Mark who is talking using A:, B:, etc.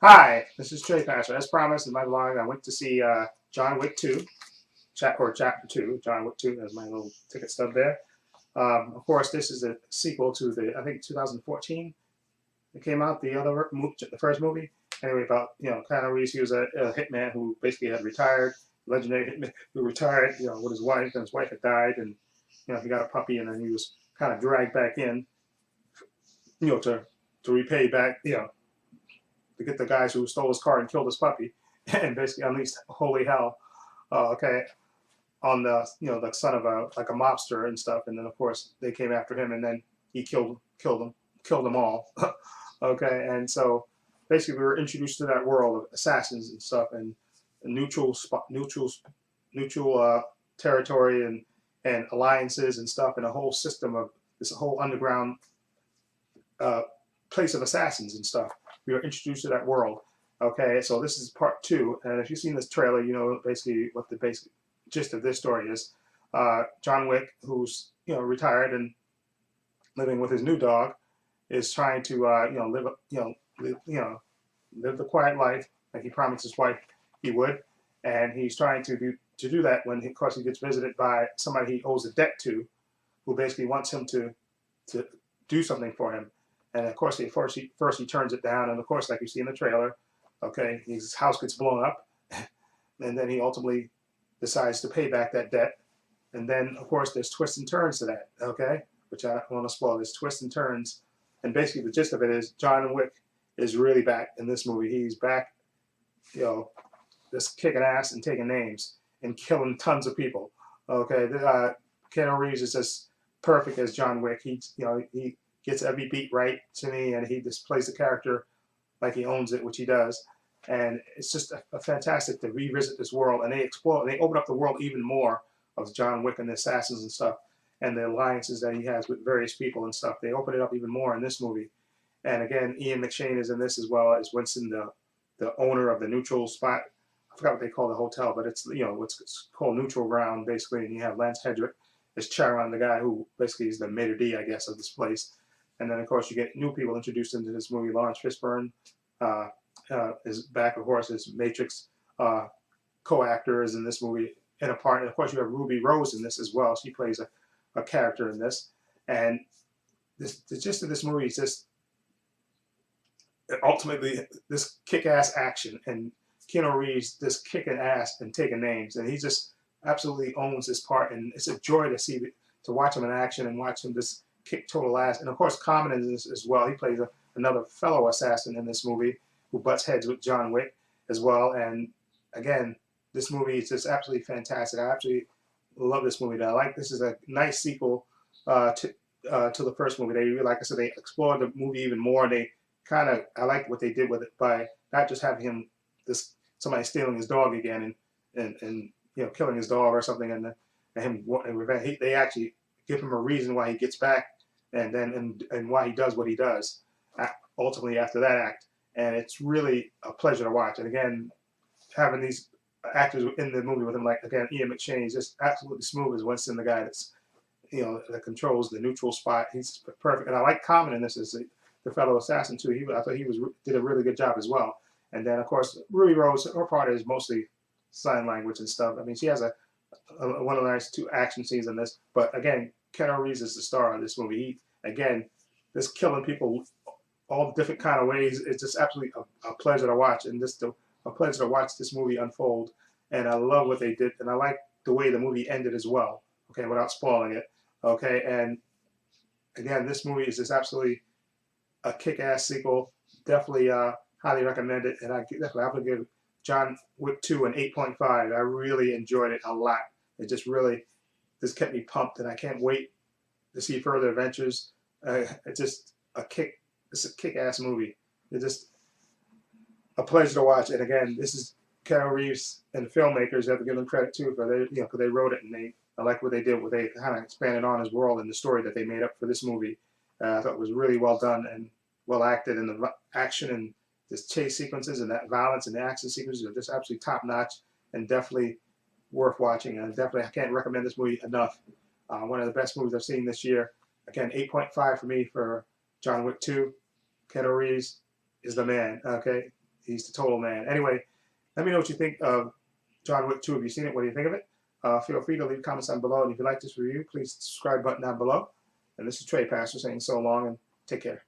A: Hi, this is Trey Passer. As promised in my vlog, I went to see John Wick 2, Chapter 2, John Wick 2, as my little ticket stub there. Of course, this is a sequel to I think 2014. It came out, the first movie. Anyway, about, Keanu Reeves, he was a hitman who basically had retired, legendary hitman who retired, with his wife, and his wife had died, and, he got a puppy, and then he was kind of dragged back in, to repay back, to get the guys who stole his car and killed his puppy, and basically unleashed holy hell. Okay, on the son of a mobster and stuff, and then of course they came after him, and then he killed them all. Okay, and so basically we were introduced to that world of assassins and stuff, and neutral spot, neutral territory, and alliances and stuff, and a whole system of this whole underground uh, place of assassins and stuff. We were introduced to that world. Okay, so this is part two, and if you've seen this trailer, you know basically what the basic gist of this story is. John Wick, who's retired and living with his new dog, is trying to live the quiet life like he promised his wife he would, and he's trying to do that when of course he gets visited by somebody he owes a debt to, who basically wants him to do something for him. And of course, first he turns it down, and of course, like you see in the trailer, okay, his house gets blown up, and then he ultimately decides to pay back that debt. And then, of course, there's twists and turns to that, okay, which I don't want to spoil. There's twists and turns, and basically the gist of it is John Wick is really back in this movie. He's back, you know, just kicking ass and taking names and killing tons of people. Okay, Keanu Reeves is just perfect as John Wick. He gets every beat right to me, and he just plays the character like he owns it, which he does. And it's just a fantastic to revisit this world, and they explore, and they open up the world even more of John Wick and the assassins and stuff, and the alliances that he has with various people and stuff. They open it up even more in this movie. And again, Ian McShane is in this as well as Winston, the owner of the neutral spot. I forgot what they call the hotel, but it's called Neutral Ground basically. And you have Lance Hedrick as Charon, the guy who basically is the maitre d', I guess, of this place. And then of course you get new people introduced into this movie. Lawrence Fishburne uh, is back, of course, as Matrix co-actor is in this movie in a part. And of course you have Ruby Rose in this as well. She plays a character in this. And the gist of this movie is just ultimately this kick-ass action, and Keanu Reeves just kicking ass and taking names, and he just absolutely owns this part, and it's a joy to watch him in action and watch him just kick total ass. And of course, Common in this as well. He plays another fellow assassin in this movie who butts heads with John Wick as well. And again, this movie is just absolutely fantastic. I absolutely love this movie. I like this is a nice sequel to the first movie. They, like I said, they explored the movie even more. They I like what they did with it by not just having somebody stealing his dog again and killing his dog or something, and him and revenge. They actually give him a reason why he gets back, and why he does what he does ultimately after that act. And it's really a pleasure to watch. And again, having these actors in the movie with him, like again Ian McShane, is just absolutely smooth as Winston, the guy that controls the neutral spot. He's perfect, and I like Common in this as the fellow assassin too. I thought did a really good job as well. And then of course Ruby Rose, her part is mostly sign language and stuff. I mean, she has one of the nice two action scenes in this. But again, Keanu Reeves is the star of this movie. He again, just killing people all different kind of ways. It's just absolutely a pleasure to watch, and just a pleasure to watch this movie unfold. And I love what they did, and I like the way the movie ended as well. Okay, without spoiling it. Okay, and again, this movie is just absolutely a kick-ass sequel. Definitely highly recommend it, and I would give John Wick 2 an 8.5. I really enjoyed it a lot. It just really just kept me pumped, and I can't wait to see further adventures. It's just it's a kick-ass movie. It's just a pleasure to watch. And again, this is Keanu Reeves and the filmmakers. You have to give them credit too for because they wrote it, and I like what they did. What they kind of expanded on his world and the story that they made up for this movie. I thought it was really well done and well acted, and the action and the chase sequences and that violence and the action sequences are just absolutely top notch and definitely worth watching. And definitely, I can't recommend this movie enough. One of the best movies I've seen this year. Again, 8.5 for me for John Wick 2. Keanu Reeves is the man. Okay, he's the total man. Anyway, let me know what you think of John Wick 2. Have you seen it? What do you think of it? Feel free to leave comments down below. And if you like this review, please subscribe button down below. And this is Trey Pastor saying so long and take care.